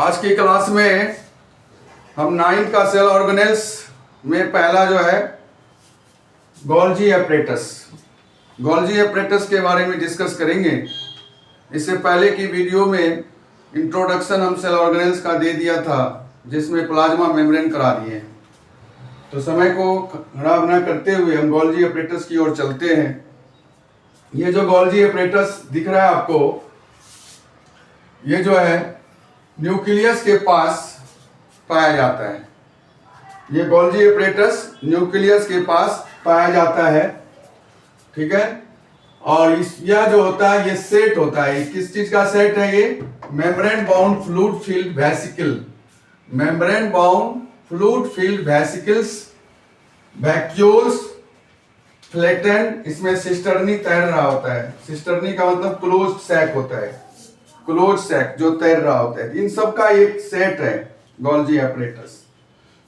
आज की क्लास में हम 9th का सेल ऑर्गेनेल्स में पहला जो है गोल्जी एपरेटस के बारे में डिस्कस करेंगे। इससे पहले की वीडियो में इंट्रोडक्शन हम सेल ऑर्गेनेल्स का दे दिया था, जिसमें प्लाज्मा मेम्ब्रेन करा दिए। तो समय को खराब ना करते हुए हम गोल्जी एपरेटस की ओर चलते हैं। ये जो गोल्जी एपरेटस दिख रहा है आपको, ये जो है न्यूक्लियस के पास पाया जाता है। ये गोल्जी एपरेटस न्यूक्लियस के पास पाया जाता है, ठीक है। और यह जो होता है ये सेट होता है। किस चीज का सेट है? ये membrane bound fluid field vesicle, membrane bound fluid field vesicles, vacuoles, flattened. इसमें सिस्टर्नी तैर रहा होता है। सिस्टर्नी का मतलब क्लोज्ड सैक होता है, क्लोज सैक जो तैर रहा होता है। इन सब का एक सेट है गोल्जी एपरेटस,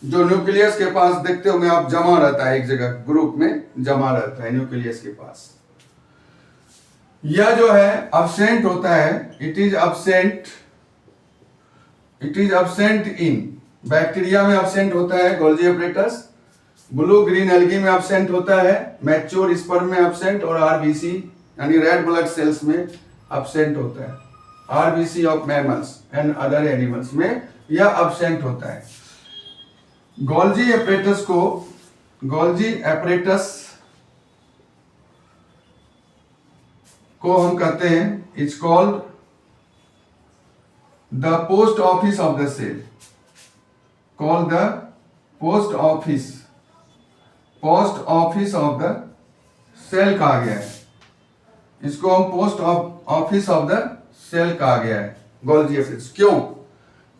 जो न्यूक्लियस के पास देखते होंगे आप, जमा रहता है एक जगह, ग्रुप में जमा रहता है न्यूक्लियस के पास। यह जो है अब्सेंट होता है, it is absent in bacteria में अब्सेंट होता है Golgi apparatus. Blue green algae में अब्सेंट होता है, मैच्योर स्पर्म में अब्सेंट, और आरबीसी यानी रेड ब्लड सेल्स में अब्सेंट होता है। RBC of mammals and other animals में यह अब्सेंट होता है। गोल्जी एपरेटस को हम कहते हैं, it's called the post office of the cell, called the post office of the cell कहा गया है। इसको हम post office of the cell कहा गया है गोल्जी एपरेटस। क्यों?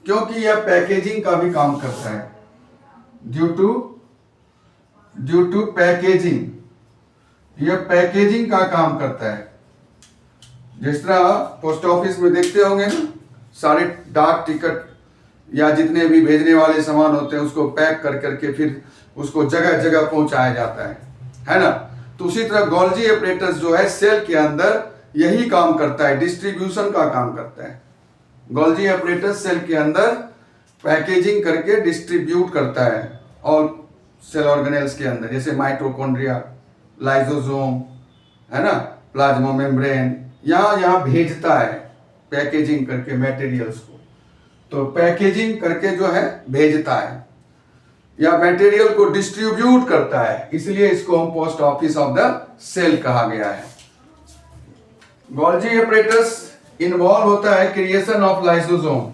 क्योंकि यह पैकेजिंग का भी काम करता है। ड्यू टू पैकेजिंग, यह पैकेजिंग का काम करता है। जिस तरह पोस्ट ऑफिस में देखते होंगे ना, सारे डाक टिकट या जितने भी भेजने वाले सामान होते हैं उसको पैक कर करके फिर उसको जगह जगह पहुंचाया जाता है ना। तो उसी तरह गोल्जी एपरेटस जो है सेल के अंदर यही काम करता है, डिस्ट्रीब्यूशन का काम करता है। गोल्जी एपरेटस सेल के अंदर पैकेजिंग करके डिस्ट्रीब्यूट करता है। और सेल ऑर्गेनेल्स के अंदर जैसे माइटोकॉन्ड्रिया, लाइसोसोम, है ना, प्लाज्मा मेम्ब्रेन, यहाँ भेजता है पैकेजिंग करके मटेरियल्स को। तो पैकेजिंग करके जो है भेजता है या मटेरियल को डिस्ट्रीब्यूट करता है, इसलिए इसको हम post office of the cell कहा गया है। गोल्जी एपरेटस इन्वॉल्व होता है क्रिएशन ऑफ लाइसोसोम।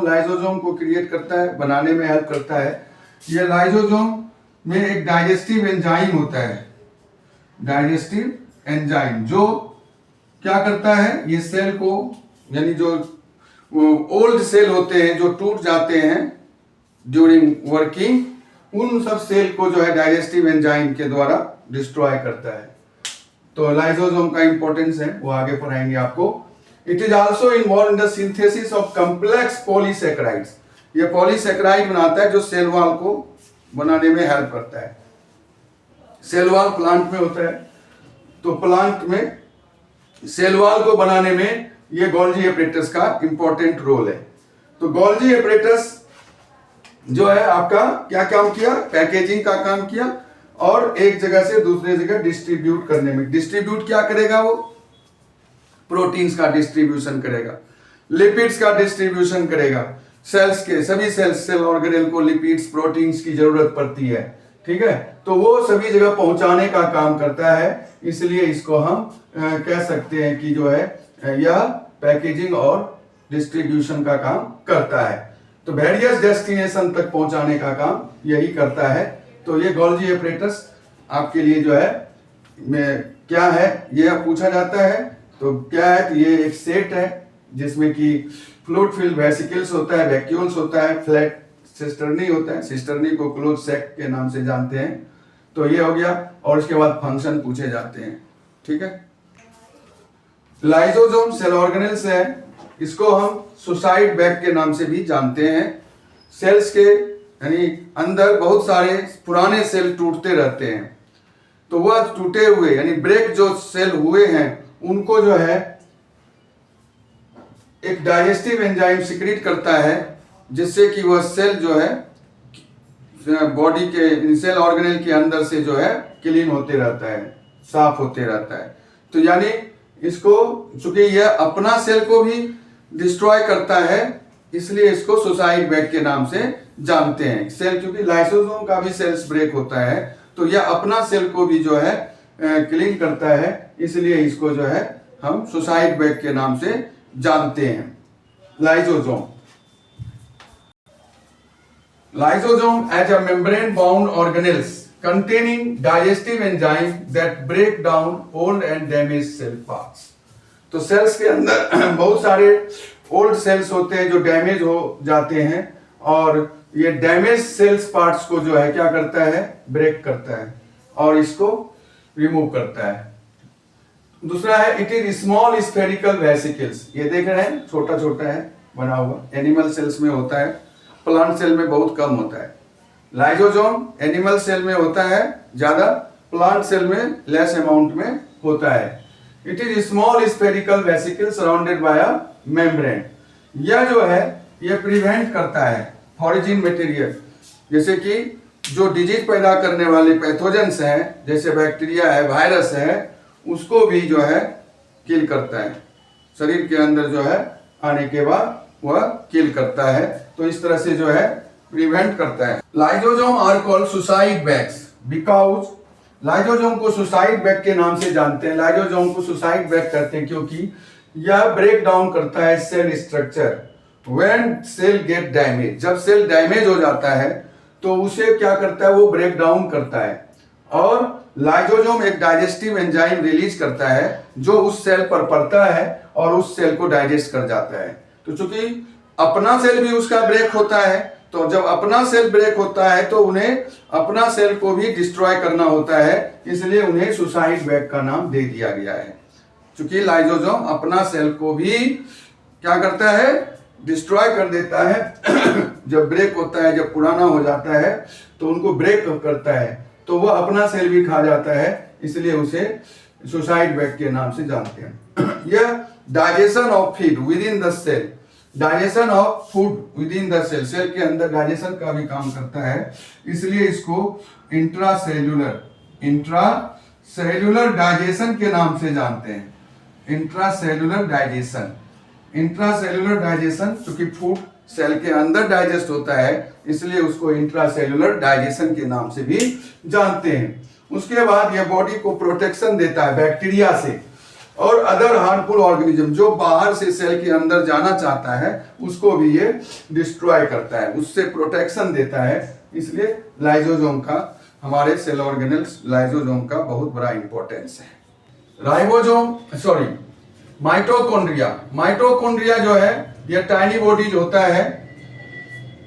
लाइसोसोम को क्रिएट करता है, बनाने में हेल्प करता है। ये लाइसोसोम में एक डाइजेस्टिव एंजाइम होता है, डाइजेस्टिव एंजाइम, जो क्या करता है, ये सेल को, यानी जो ओल्ड सेल होते हैं जो टूट जाते हैं ड्यूरिंग वर्किंग, उन सब सेल को जो है डाइजेस्टिव एंजाइम के द्वारा डिस्ट्रॉय करता है। तो लाइसोसोम का इंपॉर्टेंस है, वो आगे पढ़ाएंगे आपको। It is also involve in the synthesis of complex polysaccharides. ये पॉलीसैकेराइड बनाता है जो सेल वॉल को बनाने में हेल्प करता है। सेल वॉल प्लांट में होता है, तो प्लांट में सेल वॉल को बनाने में ये गोल्जी एपरेटस का इंपॉर्टेंट रोल है। तो गोल्जी एपरेटस जो है आपका क्या काम किया? पैकेजिंग का काम किया और एक जगह से दूसरे जगह डिस्ट्रीब्यूट करने में। डिस्ट्रीब्यूट क्या करेगा? वो प्रोटीन्स का डिस्ट्रीब्यूशन करेगा, लिपिड्स का डिस्ट्रीब्यूशन करेगा। सेल्स के सभी सेल ऑर्गेनेल को लिपिड्स, प्रोटीन्स की जरूरत पड़ती है, ठीक है। तो वो सभी जगह पहुंचाने का काम करता है, इसलिए इसको हम कह सकते हैं कि जो है यह पैकेजिंग और डिस्ट्रीब्यूशन का काम करता है। तो वेरियस डेस्टिनेशन तक पहुंचाने का काम यही करता है। तो ये गोल्जी एपरेटस आपके लिए जो है क्या है, यह पूछा जाता है। तो क्या है? तो ये एक सेट है जिसमें कि फ्लूइड फील्ड वेसिकल्स होता है, वैक्यूल्स होता है, फ्लैट सिस्टर्नी होता है। सिस्टर्नी को क्लोज सैक के नाम से जानते हैं। तो ये हो गया, और इसके बाद फंक्शन पूछे जाते हैं, ठीक है। लाइसोसोम सेल ऑर्गेनेल्स है, इसको हम सुसाइड बैग के नाम से भी जानते हैं। सेल्स के यानी अंदर बहुत सारे पुराने सेल टूटते रहते हैं, तो वह टूटे हुए यानी ब्रेक जो सेल हुए हैं उनको जो है एक डाइजेस्टिव एंजाइम सिक्रीट करता है जिससे कि वह सेल जो है बॉडी के सेल ऑर्गेनेल के अंदर से जो है क्लीन होते रहता है, साफ होते रहता है। तो यानी इसको चूंकि यह अपना सेल को भी डिस्ट्रॉय करता है इसलिए इसको सुसाइड बैग के नाम से जानते हैं। सेल क्योंकि लाइसोसोम का भी सेल्स ब्रेक होता है तो यह अपना सेल को भी जो है क्लीन करता है, इसलिए इसको जो है हम सुसाइड बैग के नाम से जानते हैं। Lysosome Lysosome as a membrane-bound organelles containing digestive enzyme that break down old and damaged cell parts। तो सेल्स के अंदर बहुत सारे ओल्ड सेल्स होते हैं जो डैमेज हो जाते हैं और ये डैमेज सेल्स पार्ट्स को जो है क्या करता है, ब्रेक करता है और इसको रिमूव करता है। दूसरा है it is small spherical vesicles. ये देख रहे हैं छोटा छोटा है बना हुआ, एनिमल सेल्स में होता है, प्लांट सेल में बहुत कम होता है। लाइसोसोम एनिमल सेल में होता है ज्यादा, प्लांट सेल में लेस अमाउंट में होता है। It is small spherical vesicle surrounded by a membrane. यह जो है ये प्रिवेंट करता है फॉरेजिन मटेरियल, जैसे कि जो डिजीज पैदा करने वाले पैथोजेंस हैं जैसे बैक्टीरिया है, वायरस है, उसको भी जो है किल करता है। शरीर के अंदर जो है आने के बाद वह किल करता है, तो इस तरह से जो है प्रिवेंट करता है। Lysosome are called suicide bags because lysosome को सुसाइड बैग के नाम से जानते हैं। लाइसोसोम को सुसाइड बैग कहते हैं क्योंकि यह ब्रेक डाउन करता है cell structure when cell get damage. जब सेल डैमेज हो जाता है तो उसे क्या करता है, वो ब्रेक डाउन करता है और लाइसोसोम एक डाइजेस्टिव एंजाइम रिलीज करता है जो उस सेल पर पड़ता है और उस सेल को डाइजेस्ट कर जाता है। तो चूंकि अपना सेल भी उसका ब्रेक होता है, तो जब अपना सेल ब्रेक होता है तो उन्हें अपना सेल को भी डिस्ट्रॉय करना होता है, इसलिए उन्हें सुसाइड बैग का नाम दे दिया गया है। चूंकि लाइसोसोम अपना सेल को भी क्या करता है, डिस्ट्रॉय कर देता है जब ब्रेक होता है, जब पुराना हो जाता है तो उनको ब्रेक करता है, तो वह अपना सेल भी खा जाता है, इसलिए उसे सुसाइड बैग के नाम से जानते हैं। यह digestion of feed within the cell, digestion of food within the cell, cell के अंदर डाइजेशन का भी काम करता है, इसलिए इसको इंट्रासेल्युलर डाइजेशन के नाम से जानते हैं। इंट्रासेल्युलर डाइजेशन क्योंकि फूड सेल के अंदर डाइजेस्ट होता है, इसलिए उसको इंट्रासेल्युलर डाइजेशन के नाम से भी जानते हैं। उसके बाद यह बॉडी को प्रोटेक्शन देता है बैक्टीरिया से और अदर हार्मफुल ऑर्गेनिज्म, जो बाहर से सेल के अंदर जाना चाहता है उसको भी ये डिस्ट्रॉय करता है, उससे प्रोटेक्शन देता है। इसलिए लाइसोसोम का हमारे सेल ऑर्गेनेल्स लाइसोसोम का बहुत बड़ा इंपॉर्टेंस है। माइटोकॉन्ड्रिया जो है यह टाइनी बॉडीज होता है,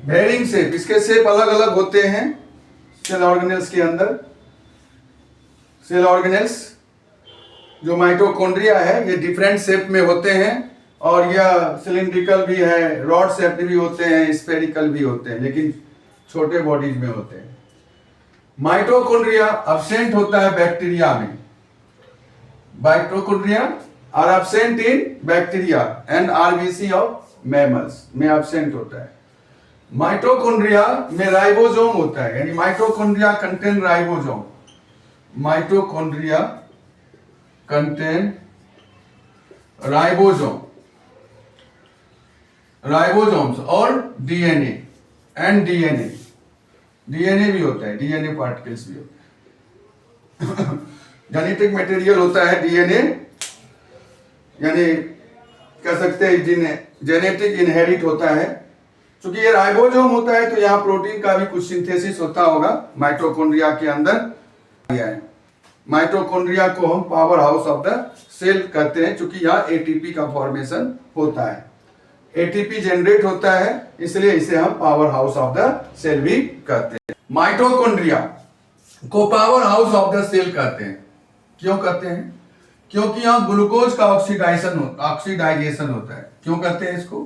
वेरिंग शेप, इसके शेप अलग अलग होते हैं सेल ऑर्गेनेल्स के अंदर। सेल ऑर्गेनेल्स जो माइटोकॉन्ड्रिया है ये डिफरेंट शेप में होते हैं और यह सिलिंड्रिकल भी है, रॉड शेप भी होते हैं, स्फेरिकल भी होते हैं, लेकिन छोटे बॉडीज में होते हैं। माइटोकॉन्ड्रिया अब्सेंट होता है बैक्टीरिया में। Mitochondria are absent in bacteria and RBC of mammals में अब्सेंट होता है। माइटोकॉन्ड्रिया में राइबोसोम होता है, यानी mitochondria contain ribosome. Mitochondria contain ribosomes और डीएनए एंड डीएनए भी होता है, डीएनए पार्टिकल्स भी होते हैं। जेनेटिक मटेरियल होता है डीएनए, यानी कह सकते हैं जेनेटिक इनहेरिट होता है। क्योंकि ये राइबोसोम होता है तो यहाँ प्रोटीन का भी कुछ सिंथेसिस होता होगा माइटोकॉन्ड्रिया के अंदर। माइटोकॉन्ड्रिया को हम power house of the cell कहते हैं क्योंकि यहाँ एटीपी का फॉर्मेशन होता है, एटीपी जनरेट होता है, इसलिए इसे हम power house of the cell भी कहते हैं। माइटोकॉन्ड्रिया को power house of the cell कहते हैं। क्यों कहते हैं? क्योंकि यहाँ ग्लूकोज का ऑक्सीडाइजेशन होता है। क्यों कहते हैं इसको?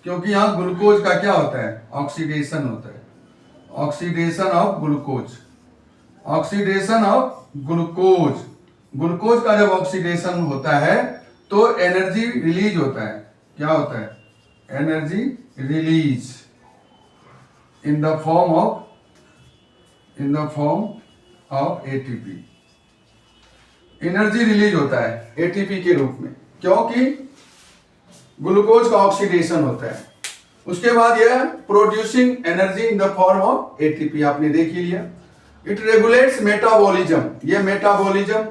क्योंकि यहाँ ग्लूकोज का क्या होता है, ऑक्सीडेशन होता है, ऑक्सीडेशन ऑफ ग्लूकोज। ग्लूकोज का जब ऑक्सीडेशन होता है तो एनर्जी रिलीज होता है, क्या होता है? Energy release in the form of ATP. Energy release होता है एटीपी के रूप में, क्योंकि ग्लूकोज का ऑक्सीडेशन होता है। उसके बाद यह producing energy in the form of ATP, आपने देख ही लिया। इट रेगुलेट्स मेटाबॉलिज्म, ये मेटाबॉलिज्म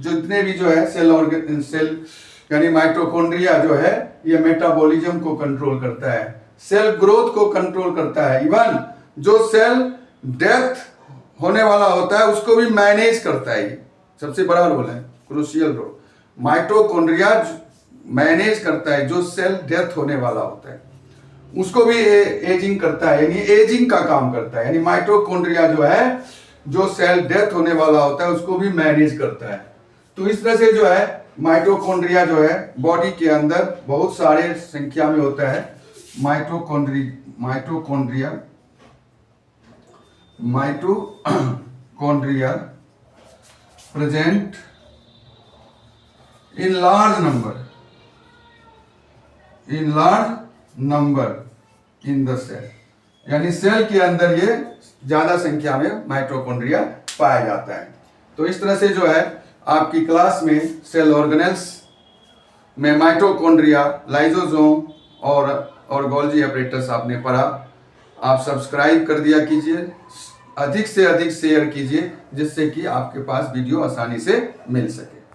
जितने भी जो है सेल यानी माइटोकॉन्ड्रिया जो है, ये मेटाबॉलिज्म को कंट्रोल करता है, सेल ग्रोथ को कंट्रोल करता है, इवन जो सेल डेथ होने वाला होता है उसको भी मैनेज करता है। ये सबसे बड़ा रोल है, क्रूशियल रोल। माइटोकॉन्ड्रिया मैनेज करता है, जो सेल डेथ होने वाला होता है उसको भी एजिंग करता है, यानी एजिंग का काम करता है। यानी माइटोकॉन्ड्रिया जो है, जो सेल डेथ होने वाला होता है उसको भी मैनेज करता है। तो इस तरह से जो है माइटोकॉन्ड्रिया जो है बॉडी के अंदर बहुत सारे संख्या में होता है। Mitochondria present in large number in the cell, यानी सेल के अंदर ये ज्यादा संख्या में माइटोकॉन्ड्रिया पाया जाता है। तो इस तरह से जो है आपकी क्लास में सेल ऑर्गेनेल्स में माइटोकॉन्ड्रिया, लाइसोसोम और गोल्जी apparatus आपने पढ़ा। आप सब्सक्राइब कर दिया कीजिए, अधिक से अधिक शेयर कीजिए, जिससे कि आपके पास वीडियो आसानी से मिल सके।